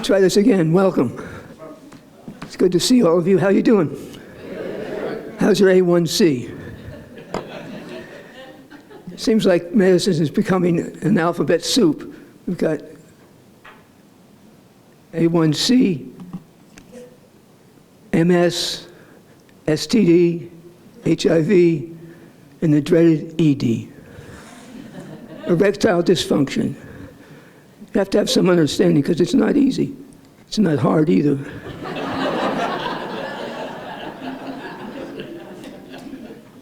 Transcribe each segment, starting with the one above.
Try this again. Welcome. It's good to see all of you. How you doing? How's your A1C? Seems like medicine is becoming an alphabet soup. We've got A1C, MS, STD, HIV, and the dreaded ED, erectile dysfunction. You have to have some understanding because it's not easy. It's not hard either.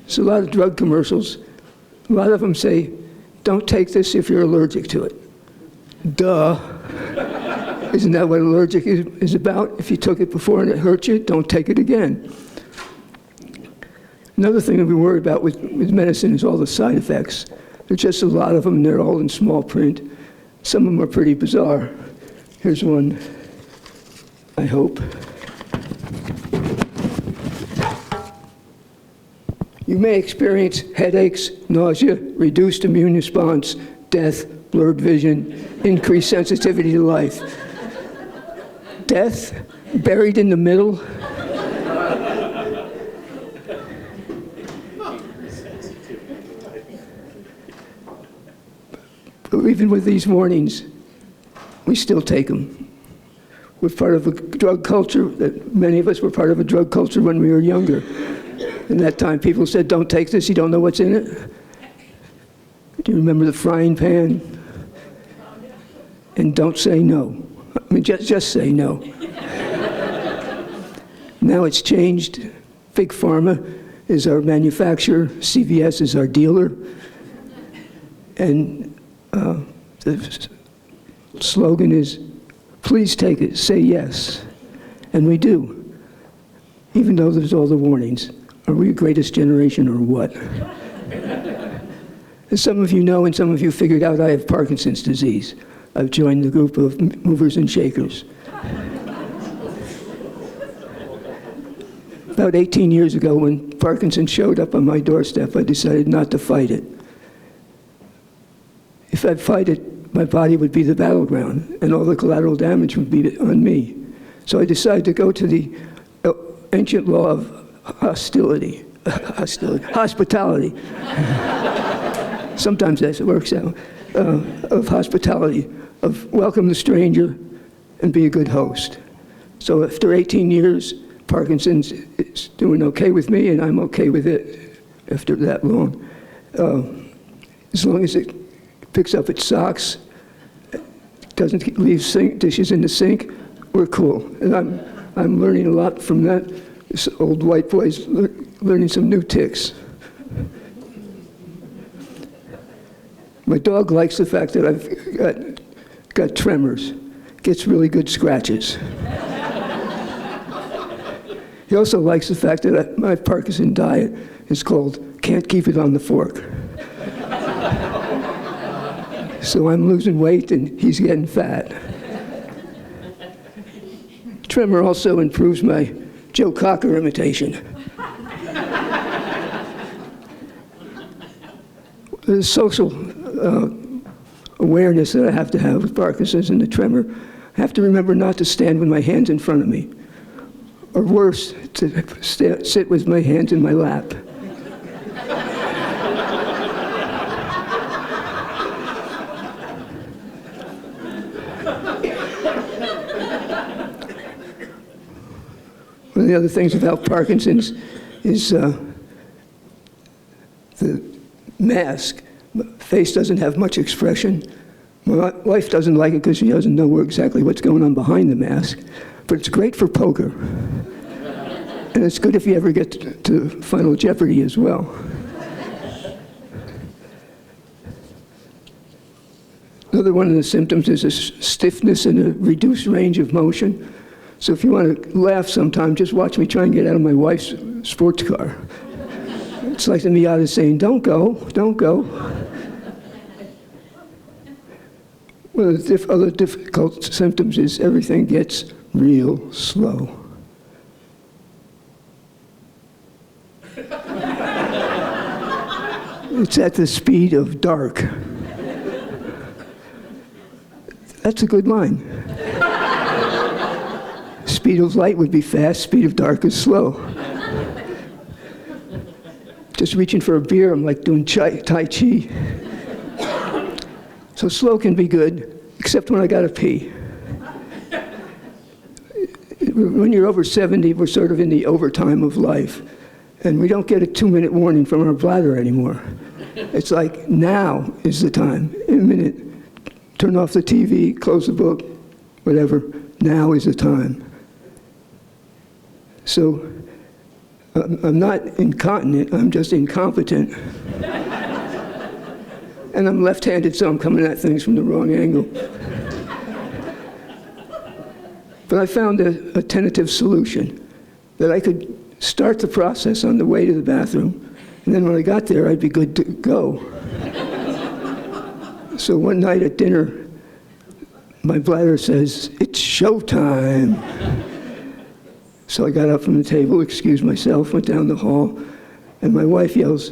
So a lot of drug commercials, a lot of them say, don't take this if you're allergic to it. Duh. Isn't that what allergic is about? If you took it before and it hurt you, don't take it again. Another thing that we worry about with medicine is all the side effects. There's just a lot of them, and they're all in small print. Some of them are pretty bizarre. Here's one, I hope. You may experience headaches, nausea, reduced immune response, death, blurred vision, increased sensitivity to life. Death, buried in the middle. But even with these warnings, we still take them. We're part of a drug culture, that many of us were part of a drug culture when we were younger. In that time, people said, don't take this, you don't know what's in it. Do you remember the frying pan? And don't say no. I mean, just say no. Now it's changed. Big Pharma is our manufacturer, CVS is our dealer, and the slogan is, please take it, say yes. And we do, even though there's all the warnings. Are we the greatest generation or what? As some of you know, and some of you figured out, I have Parkinson's disease. I've joined the group of movers and shakers. About 18 years ago, when Parkinson's showed up on my doorstep, I decided not to fight it. If I'd fight it, my body would be the battleground, and all the collateral damage would be on me. So I decided to go to the ancient law of hospitality. Sometimes that works out. Of hospitality, of welcome the stranger and be a good host. So after 18 years, Parkinson's is doing okay with me, and I'm okay with it after that long. As long as it picks up its socks, doesn't leave dishes in the sink, we're cool. And I'm learning a lot from that. This old white boy's learning some new tics. My dog likes the fact that I've got tremors, gets really good scratches. He also likes the fact that my Parkinson diet is called can't keep it on the fork. So I'm losing weight and he's getting fat. Tremor also improves my Joe Cocker imitation. The social awareness that I have to have with Parkinson's and the tremor, I have to remember not to stand with my hands in front of me, or worse, to sit with my hands in my lap. One of the other things about Parkinson's is the mask. My face doesn't have much expression. My wife doesn't like it because she doesn't know exactly what's going on behind the mask. But it's great for poker. And it's good if you ever get to Final Jeopardy as well. Another one of the symptoms is a stiffness and a reduced range of motion. So if you want to laugh sometime, just watch me try and get out of my wife's sports car. It's like the Miata saying, don't go, don't go. One of the other difficult symptoms is everything gets real slow. It's at the speed of dark. That's a good line. speed of light would be fast, speed of dark is slow. Just reaching for a beer, I'm like doing Tai Chi. So slow can be good, except when I gotta pee. When you're over 70, we're sort of in the overtime of life. And we don't get a 2-minute warning from our bladder anymore. It's like, now is the time. In a minute, turn off the TV, close the book, whatever. Now is the time. So, I'm not incontinent, I'm just incompetent. And I'm left-handed, so I'm coming at things from the wrong angle. But I found a tentative solution, that I could start the process on the way to the bathroom, and then when I got there, I'd be good to go. So one night at dinner, my bladder says, "It's showtime." So I got up from the table, excused myself, went down the hall, and my wife yells,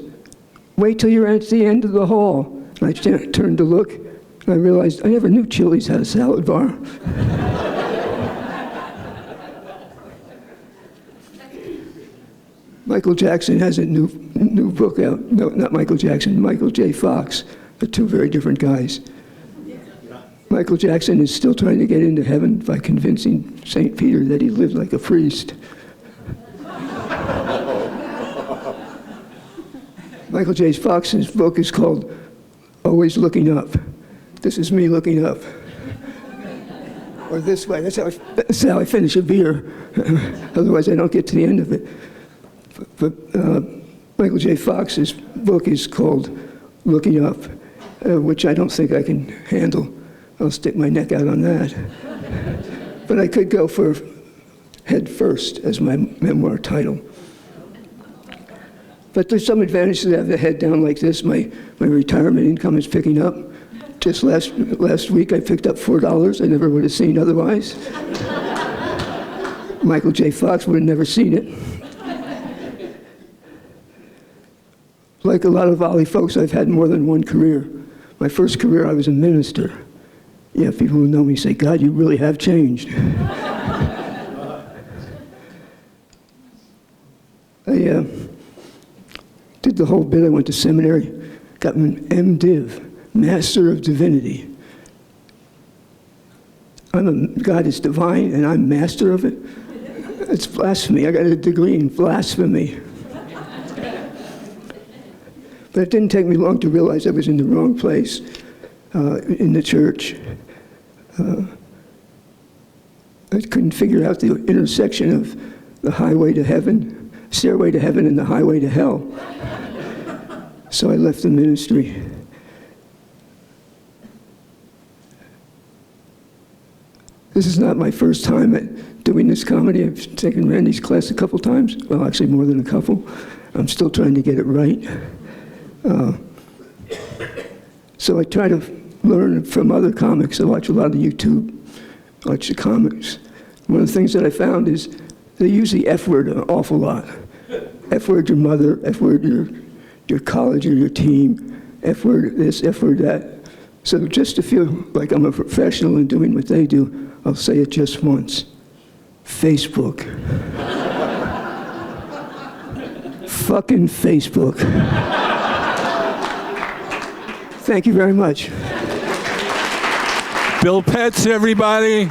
"Wait till you're at the end of the hall." And I turned to look, and I realized I never knew Chili's had a salad bar. Michael Jackson has a new book out. No, not Michael Jackson, Michael J. Fox. They're two very different guys. Michael Jackson is still trying to get into heaven by convincing St. Peter that he lived like a priest. Michael J. Fox's book is called Always Looking Up. This is me looking up. Or this way, that's how I finish a beer. Otherwise I don't get to the end of it. But Michael J. Fox's book is called Looking Up, which I don't think I can handle. I'll stick my neck out on that. But I could go for Head First as my memoir title. But there's some advantage to have the head down like this. My retirement income is picking up. Just last week I picked up $4 I never would have seen otherwise. Michael J. Fox would have never seen it. Like a lot of OLLI folks, I've had more than one career. My first career, I was a minister. Yeah, people who know me say, "God, you really have changed." I did the whole bit. I went to seminary, got an MDiv, Master of Divinity. God is divine, and I'm master of it. It's blasphemy. I got a degree in blasphemy. But it didn't take me long to realize I was in the wrong place in the church. I couldn't figure out the intersection of the highway to heaven, stairway to heaven, and the highway to hell. So I left the ministry. This is not my first time at doing this comedy. I've taken Randy's class a couple times. Well, actually more than a couple. I'm still trying to get it right. So I try to learn from other comics. I watch a lot of YouTube, watch the comics. One of the things that I found is they use the F word an awful lot. F word your mother, F word your college or your team, F word this, F word that. So just to feel like I'm a professional in doing what they do, I'll say it just once. Facebook. Fucking Facebook. Thank you very much. Bill Petz, everybody.